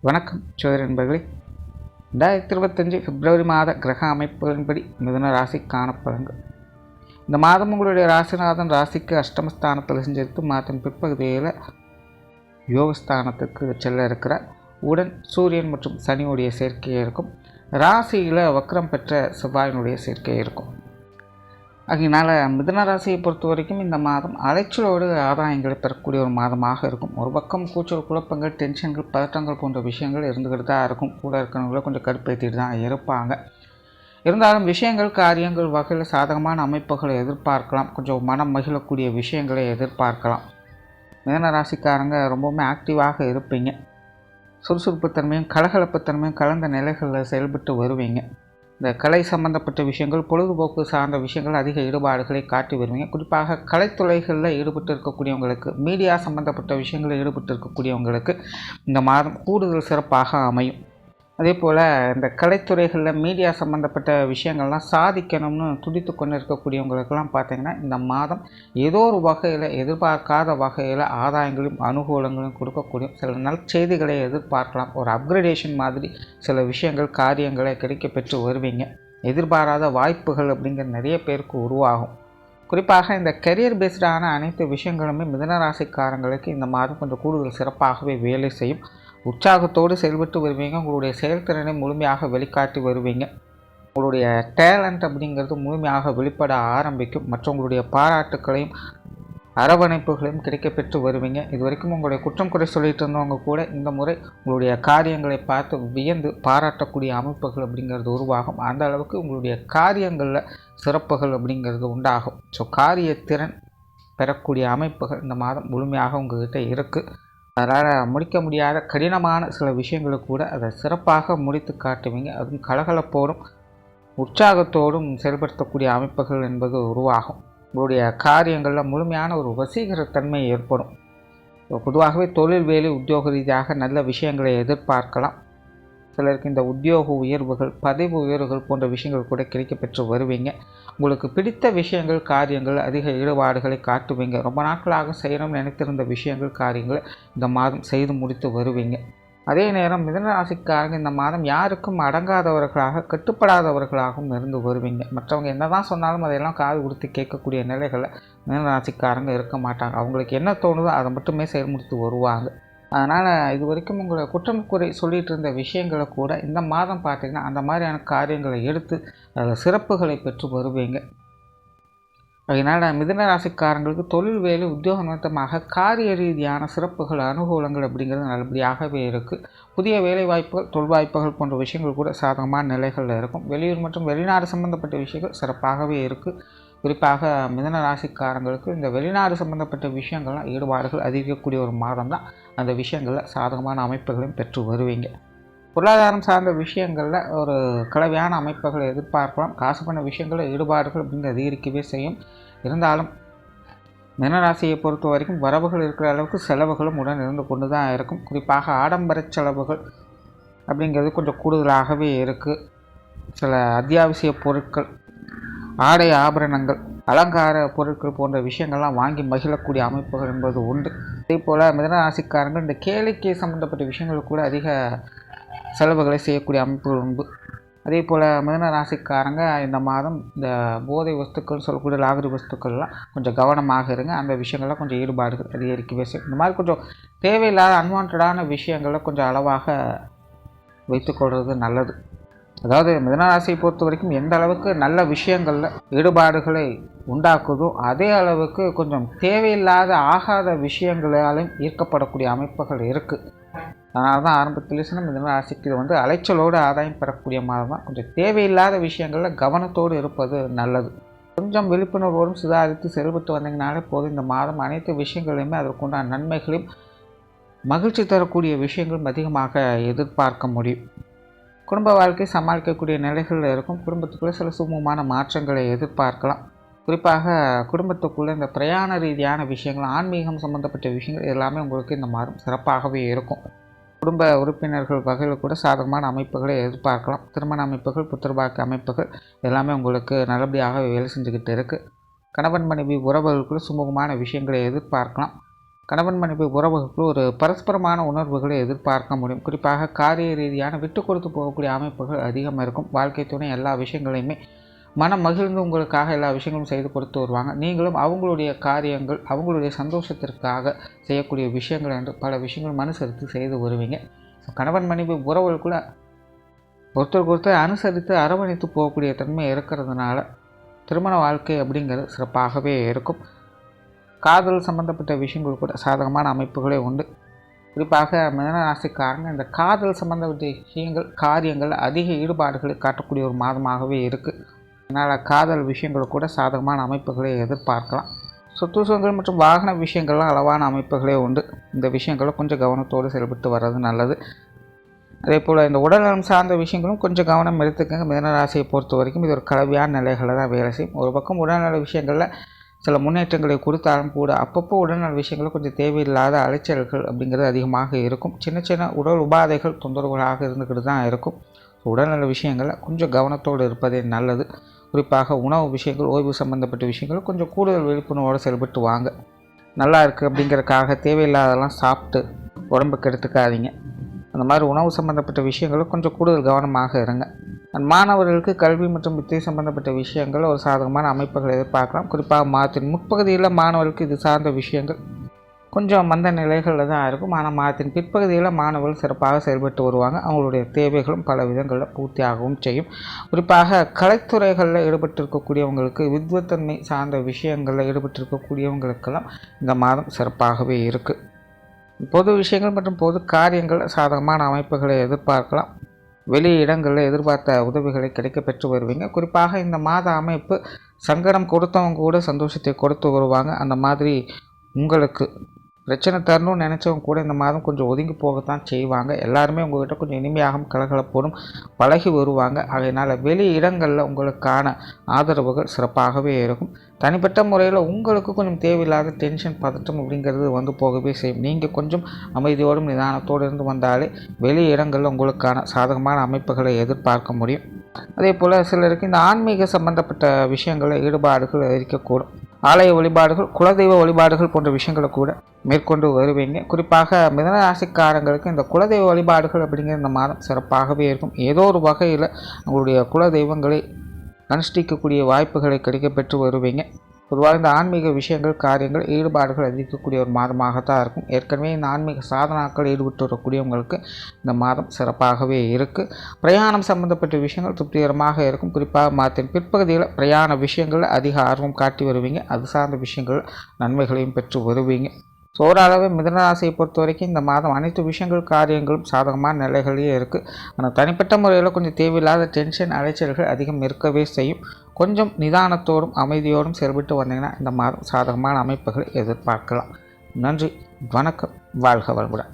வணக்கம் சோதர நண்பர்களே. 2025 பிப்ரவரி மாத கிரக அமைப்புகளின்படி மிதுன ராசி காணப்பலன்கள். இந்த மாதம் உங்களுடைய ராசிநாதன் ராசிக்கு அஷ்டமஸ்தானத்தில் செஞ்சிருத்து மாதம் பிற்பகுதியில் யோகஸ்தானத்துக்கு செல்ல இருக்கிறார். உடன் சூரியன் மற்றும் சனியுடைய சேர்க்கை இருக்கும். ராசியில் வக்ரம் பெற்ற செவ்வாயினுடைய சேர்க்கை இருக்கும். அதனால் மிதுன ராசியை பொறுத்த வரைக்கும் இந்த மாதம் அலைச்சலோடு ஆதாயங்களை பெறக்கூடிய ஒரு மாதமாக இருக்கும். ஒரு பக்கம் கூச்சல், குழப்பங்கள், டென்ஷன்கள், பதட்டங்கள் போன்ற விஷயங்கள் இருந்துக்கிட்டு தான் இருக்கும். கூட இருக்கிறவங்கள கொஞ்சம் கடுப்பேற்றிட்டு தான் இருப்பாங்க. இருந்தாலும் விஷயங்கள், காரியங்கள் வகையில் சாதகமான அமைப்புகளை எதிர்பார்க்கலாம். கொஞ்சம் மனம் மகிழக்கூடிய விஷயங்களை எதிர்பார்க்கலாம். மிதுன ராசிக்காரங்க ரொம்பவுமே ஆக்டிவாக இருப்பீங்க. சுறுசுறுப்புத்தன்மையும் கலகலப்புத்தன்மையும் கலந்த நிலைகளில் செயல்பட்டு வருவீங்க. இந்த கலை சம்பந்தப்பட்ட விஷயங்கள், பொழுதுபோக்கு சார்ந்த விஷயங்கள் அதிக ஈடுபாடுகளை காட்டி வருவீங்க. குறிப்பாக கலைத்துறைகளில் ஈடுபட்டு இருக்கக்கூடியவங்களுக்கு, மீடியா சம்பந்தப்பட்ட விஷயங்களில் ஈடுபட்டு இருக்கக்கூடியவங்களுக்கு இந்த மாதம் கூடுதல் சிறப்பாக அமையும். அதே போல் இந்த கலைத்துறைகளில் மீடியா சம்மந்தப்பட்ட விஷயங்கள்லாம் சாதிக்கணும்னு துடித்து கொண்டு இருக்கக்கூடியவங்களுக்கெல்லாம் பார்த்திங்கன்னா இந்த மாதம் ஏதோ ஒரு வகையில், எதிர்பார்க்காத வகையில் ஆதாயங்களையும் அனுகூலங்களையும் கொடுக்கக்கூடிய சில நற்செய்திகளை எதிர்பார்க்கலாம். ஒரு அப்கிரேடேஷன் மாதிரி சில விஷயங்கள், காரியங்களை கிடைக்க பெற்று வருவீங்க. எதிர்பாராத வாய்ப்புகள் அப்படிங்கிற நிறைய பேருக்கு உருவாகும். குறிப்பாக இந்த கெரியர் பேஸ்டான அனைத்து விஷயங்களுமே மிதுன ராசிக்காரங்களுக்கு இந்த மாதம் கொஞ்சம் கூடுதல் சிறப்பாகவே வேலை செய்யும். உற்சாகத்தோடு செயல்பட்டு வருவீங்க. உங்களுடைய செயல்திறனை முழுமையாக வெளிக்காட்டி வருவீங்க. உங்களுடைய டேலண்ட் அப்படிங்கிறது முழுமையாக வெளிப்பட ஆரம்பிக்கும். மற்றவங்களுடைய பாராட்டுக்களையும் அரவணைப்புகளையும் கிடைக்கப்பெற்று வருவீங்க. இது வரைக்கும் உங்களுடைய குற்றம் குறை சொல்லிட்டு இருந்தவங்க கூட இந்த முறை உங்களுடைய காரியங்களை பார்த்து வியந்து பாராட்டக்கூடிய அமைப்புகள் அப்படிங்கிறது உருவாகும். அந்த அளவுக்கு உங்களுடைய காரியங்களில் சிறப்புகள் அப்படிங்கிறது உண்டாகும். ஸோ காரியத்திறன் பெறக்கூடிய அமைப்புகள் இந்த மாதம் முழுமையாக உங்கள்கிட்ட இருக்குது. அதனால் முடிக்க முடியாத கடினமான சில விஷயங்களை கூட அதை சிறப்பாக முடித்து காட்டுவீங்க. அதுவும் கலகலப்போடும் உற்சாகத்தோடும் செயல்படுத்தக்கூடிய அமைப்புகள் என்பது உருவாகும். உங்களுடைய காரியங்களில் முழுமையான ஒரு வசீகரத்தன்மை ஏற்படும். பொதுவாகவே தொழில், வேலை, உத்தியோக ரீதியாக நல்ல விஷயங்களை எதிர்பார்க்கலாம். சிலருக்கு இந்த உத்தியோக உயர்வுகள், பதவி உயர்வுகள் போன்ற விஷயங்கள் கூட கிடைக்கப்பெற்று வருவீங்க. உங்களுக்கு பிடித்த விஷயங்கள், காரியங்கள் அதிக ஈடுபாடுகளை காட்டுவீங்க. ரொம்ப நாட்களாக செய்யணும்னு நினைத்திருந்த விஷயங்கள், காரியங்களை இந்த மாதம் செய்து முடித்து வருவீங்க. அதே நேரம் மிதுன ராசிக்காரங்க இந்த மாதம் யாருக்கும் அடங்காதவர்களாக, கட்டுப்படாதவர்களாகவும் இருந்து வருவீங்க. மற்றவங்க என்ன தான் சொன்னாலும் அதையெல்லாம் காது கொடுத்து கேட்கக்கூடிய நிலைகளில் மிதுன ராசிக்காரங்க இருக்க மாட்டாங்க. அவங்களுக்கு என்ன தோணுதோ அதை மட்டுமே செயல்முடித்து வருவாங்க. அதனால் இது வரைக்கும் உங்களை குற்றம் குறை சொல்லிகிட்டு இருந்த விஷயங்களை கூட இந்த மாதம் பார்த்திங்கன்னா அந்த மாதிரியான காரியங்களை எடுத்து அதில் சிறப்புகளை பெற்று வருவீங்க. அதனால் மிதுன ராசிக்காரங்களுக்கு தொழில், வேலை, உத்தியோக நிமித்தமாக காரிய ரீதியான சிறப்புகள், அனுகூலங்கள் அப்படிங்கிறது நல்லபடியாகவே இருக்குது. புதிய வேலை வாய்ப்புகள், தொழில் வாய்ப்புகள் போன்ற விஷயங்கள் கூட சாதகமான நிலைகளில் இருக்கும். வெளியூர் மற்றும் வெளிநாடு சம்பந்தப்பட்ட விஷயங்கள் சிறப்பாகவே இருக்குது. குறிப்பாக மிதுன ராசிக்காரங்களுக்கு இந்த வெளிநாடு சம்பந்தப்பட்ட விஷயங்கள்லாம் ஈடுபாடுகள் அதிகரிக்கக்கூடிய ஒரு மாதம் தான். அந்த விஷயங்களில் சாதகமான அமைப்புகளையும் பெற்று வருவீங்க. பொருளாதாரம் சார்ந்த விஷயங்களில் ஒரு கலவையான அமைப்புகளை எதிர்பார்க்கலாம். காசு பண்ண விஷயங்களில் ஈடுபாடுகள் அப்படிங்கிறது அதிகரிக்கவே செய்யும். இருந்தாலும் மிதுனராசியை பொறுத்த வரைக்கும் வரவுகள் இருக்கிற அளவுக்கு செலவுகளும் உடன் இருந்து கொண்டு தான் இருக்கும். குறிப்பாக ஆடம்பர செலவுகள் அப்படிங்கிறது கொஞ்சம் கூடுதலாகவே இருக்குது. சில அத்தியாவசிய பொருட்கள், ஆடை ஆபரணங்கள், அலங்கார பொருட்கள் போன்ற விஷயங்கள்லாம் வாங்கி மகிழக்கூடிய அமைப்புகள் என்பது உண்டு. அதே போல் மிதுன ராசிக்காரங்கள் இந்த கேளிக்கை சம்பந்தப்பட்ட விஷயங்கள் கூட அதிக செலவுகளை செய்யக்கூடிய அமைப்புகள் உண்டு. அதே போல் மிதுன ராசிக்காரங்க இந்த மாதம் இந்த போதை வஸ்துக்கள் சொல்லக்கூடிய லாகரி வஸ்துக்கள்லாம் கொஞ்சம் கவனமாக இருங்க. அந்த விஷயங்கள்லாம் கொஞ்சம் ஈடுபாடுகள் அதிகரிக்கவே செய்யும். இந்த மாதிரி கொஞ்சம் தேவையில்லாத அன்வான்டான விஷயங்களை கொஞ்சம் அளவாக வைத்துக்கொள்வது நல்லது. அதாவது மிதுன ராசியை பொறுத்த வரைக்கும் எந்த அளவுக்கு நல்ல விஷயங்களில் ஈடுபாடுகளை உண்டாக்குதோ அதே அளவுக்கு கொஞ்சம் தேவையில்லாத ஆகாத விஷயங்களாலும் ஈர்க்கப்படக்கூடிய அமைப்புகள் இருக்குது. அதனால தான் ஆரம்பத்தில் சொன்ன மிதுன ராசிக்கு இது அலைச்சலோடு ஆதாயம் பெறக்கூடிய மாதம் தான். கொஞ்சம் தேவையில்லாத விஷயங்களில் கவனத்தோடு இருப்பது நல்லது. கொஞ்சம் விழிப்புணர்வோடும் சுதாரித்து செயல்பட்டு வந்தீங்கனாலே போதும். இந்த மாதம் அனைத்து விஷயங்களையுமே அதற்குண்டான நன்மைகளையும் மகிழ்ச்சி தரக்கூடிய விஷயங்களும் அதிகமாக எதிர்பார்க்க முடியும். குடும்ப வாழ்க்கை சமாளிக்கக்கூடிய நிலைகளில் இருக்கும். குடும்பத்துக்குள்ளே சில சுமூகமான மாற்றங்களை எதிர்பார்க்கலாம். குறிப்பாக குடும்பத்துக்குள்ளே இந்த பிரயாண ரீதியான விஷயங்கள், ஆன்மீகம் சம்பந்தப்பட்ட விஷயங்கள் எல்லாமே உங்களுக்கு இந்த மாதம் சிறப்பாகவே இருக்கும். குடும்ப உறுப்பினர்கள் வகையில் கூட சாதகமான அமைப்புகளை எதிர்பார்க்கலாம். திருமண அமைப்புகள், புத்திரபாக்கிய அமைப்புகள் எல்லாமே உங்களுக்கு நல்லபடியாக வேலை செஞ்சுக்கிட்டு இருக்குது. கணவன் மனைவி உறவுகளுக்குள்ள சுமூகமான விஷயங்களை எதிர்பார்க்கலாம். கணவன் மனைவி உறவுகளுக்குள் ஒரு பரஸ்பரமான உணர்வுகளை எதிர்பார்க்க முடியும். குறிப்பாக காரிய ரீதியான விட்டு கொடுத்து போகக்கூடிய அமைப்புகள் அதிகமாக இருக்கும். வாழ்க்கை துணை எல்லா விஷயங்களையுமே மனம் மகிழ்ந்து உங்களுக்காக எல்லா விஷயங்களும் செய்து கொடுத்து வருவாங்க. நீங்களும் அவங்களுடைய காரியங்கள், அவங்களுடைய சந்தோஷத்திற்காக செய்யக்கூடிய விஷயங்கள் என்று பல விஷயங்கள் மனுசரித்து செய்து வருவீங்க. கணவன் மனைவி உறவுகளுக்குள்ள ஒருத்தருக்கு ஒருத்தர் அனுசரித்து அரவணைத்து போகக்கூடிய தன்மை இருக்கிறதுனால திருமண வாழ்க்கை அப்படிங்கிறது சிறப்பாகவே இருக்கும். காதல் சம்பந்தப்பட்ட விஷயங்கள் கூட சாதகமான அமைப்புகளே உண்டு. குறிப்பாக மிதன ராசிக்காரங்க இந்த காதல் சம்பந்தப்பட்ட விஷயங்கள், காரியங்கள் அதிக ஈடுபாடுகளை காட்டக்கூடிய ஒரு மாதமாகவே இருக்குது. அதனால் காதல் விஷயங்கள் கூட சாதகமான அமைப்புகளை எதிர்பார்க்கலாம். சொத்து சுகங்கள் மற்றும் வாகன விஷயங்கள்லாம் அளவான அமைப்புகளே உண்டு. இந்த விஷயங்களை கொஞ்சம் கவனத்தோடு செயல்பட்டு வர்றது நல்லது. அதே போல் இந்த உடல்நலம் சார்ந்த விஷயங்களும் கொஞ்சம் கவனம் எடுத்துக்கங்க. மிதன ராசியை பொறுத்த வரைக்கும் இது ஒரு கலவையான நிலைகளை தான் வேலை செய்யும். ஒரு பக்கம் உடல்நல விஷயங்களில் சில முன்னேற்றங்களை கொடுத்தாலும் கூட அப்பப்போ உடல்நல விஷயங்கள் கொஞ்சம் தேவையில்லாத அலைச்சல்கள் அப்படிங்கிறது அதிகமாக இருக்கும். சின்ன சின்ன உடல் உபாதைகள் தொந்தரவுகளாக இருந்துக்கிட்டு தான் இருக்கும். உடல்நல விஷயங்களில் கொஞ்சம் கவனத்தோடு இருப்பதே நல்லது. குறிப்பாக உணவு விஷயங்கள், ஓய்வு சம்மந்தப்பட்ட விஷயங்கள் கொஞ்சம் கூடுதல் விழிப்புணர்வோடு செயல்பட்டு வாங்க. நல்லா இருக்குது அப்படிங்கிறதுக்காக தேவையில்லாதெல்லாம் சாப்பிட்டு உடம்புக்கு எடுத்துக்காதீங்க. அந்த மாதிரி உணவு சம்மந்தப்பட்ட விஷயங்களும் கொஞ்சம் கூடுதல் கவனமாக இருங்க. மாணவர்களுக்கு கல்வி மற்றும் வித்தை சம்பந்தப்பட்ட விஷயங்கள் ஒரு சாதகமான அமைப்புகளை எதிர்பார்க்கலாம். குறிப்பாக மாதத்தின் முற்பகுதியில் மாணவர்களுக்கு இது சார்ந்த விஷயங்கள் கொஞ்சம் மந்த நிலைகளில் தான் இருக்கும். ஆனால் மாதத்தின் பிற்பகுதியில் மாணவர்கள் சிறப்பாக செயல்பட்டு வருவாங்க. அவங்களுடைய தேவைகளும் பல விதங்களில் பூர்த்தியாகவும் செய்யும். குறிப்பாக கலைத்துறைகளில் ஈடுபட்டிருக்கக்கூடியவங்களுக்கு, வித்வத்தன்மை சார்ந்த விஷயங்களில் ஈடுபட்டிருக்கக்கூடியவங்களுக்கெல்லாம் இந்த மாதம் சிறப்பாகவே இருக்குது. பொது விஷயங்கள் மற்றும் பொது காரியங்கள் சாதகமான அமைப்புகளை எதிர்பார்க்கலாம். வெளி இடங்களில் எதிர்பார்த்த உதவிகளை கிடைக்க பெற்று வருவீங்க. குறிப்பாக இந்த மாத அமைப்பு சங்கடம் கொடுத்தவங்க கூட சந்தோஷத்தை கொடுத்து வருவாங்க. அந்த மாதிரி உங்களுக்கு பிரச்சனை தரணும்னு நினச்சவங்க கூட இந்த மாதம் கொஞ்சம் ஒதுங்கி போகத்தான் செய்வாங்க. எல்லாருமே உங்கள்கிட்ட கொஞ்சம் இனிமையாகவும் கலகலப்போடும் பழகி வருவாங்க. அதனால் வெளி இடங்களில் உங்களுக்கான ஆதரவுகள் சிறப்பாகவே இருக்கும். தனிப்பட்ட முறையில் உங்களுக்கு கொஞ்சம் தேவையில்லாத டென்ஷன், பதட்டம் அப்படிங்கிறது வந்து போகவே செய்யும். நீங்கள் கொஞ்சம் அமைதியோடும் நிதானத்தோடு இருந்து வந்தாலே வெளி இடங்களில் உங்களுக்கான சாதகமான அமைப்புகளை எதிர்பார்க்க முடியும். அதே போல் சிலருக்கு இந்த ஆன்மீக சம்பந்தப்பட்ட விஷயங்களில் ஈடுபாடுகள் இருக்கக்கூடும். ஆலய வழிபாடுகள், குலதெய்வ வழிபாடுகள் போன்ற விஷயங்களை கூட மேற்கொண்டு வருவீங்க. குறிப்பாக மிதன ராசிக்காரங்களுக்கு இந்த குலதெய்வ வழிபாடுகள் அப்படிங்கிற இந்த மாதம் சிறப்பாகவே இருக்கும். ஏதோ ஒரு வகையில் உங்களுடைய குலதெய்வங்களை அனுஷ்டிக்கக்கூடிய வாய்ப்புகளை கிடைக்கப்பெற்று வருவீங்க. பொதுவாக இந்த ஆன்மீக விஷயங்கள், காரியங்கள், ஈடுபாடுகள் அதிகரிக்கக்கூடிய ஒரு மாதமாகத்தான் இருக்கும். ஏற்கனவே இந்த ஆன்மீக சாதனாக்கள் ஈடுபட்டு வரக்கூடியவங்களுக்கு இந்த மாதம் சிறப்பாகவே இருக்குது. பிரயாணம் சம்பந்தப்பட்ட விஷயங்கள் திருப்திகரமாக இருக்கும். குறிப்பாக மாதத்தின் பிற்பகுதியில் பிரயாண விஷயங்களில் அதிக ஆர்வம் காட்டி வருவீங்க. அது சார்ந்த விஷயங்கள் நன்மைகளையும் பெற்று வருவீங்க. ஸோ ஓரளவு மிதனராசியை பொறுத்த வரைக்கும் இந்த மாதம் அனைத்து விஷயங்கள், காரியங்களும் சாதகமான நிலைகளையே இருக்குது. ஆனால் தனிப்பட்ட முறையில் கொஞ்சம் தேவையில்லாத டென்ஷன், அலைச்சல்கள் அதிகம் இருக்கவே செய்யும். கொஞ்சம் நிதானத்தோடும் அமைதியோடும் செயல்பட்டு வந்தீங்கன்னா இந்த மாதம் சாதகமான அமைப்புகளை எதிர்பார்க்கலாம். நன்றி, வணக்கம், வாழ்க வளமுடன்.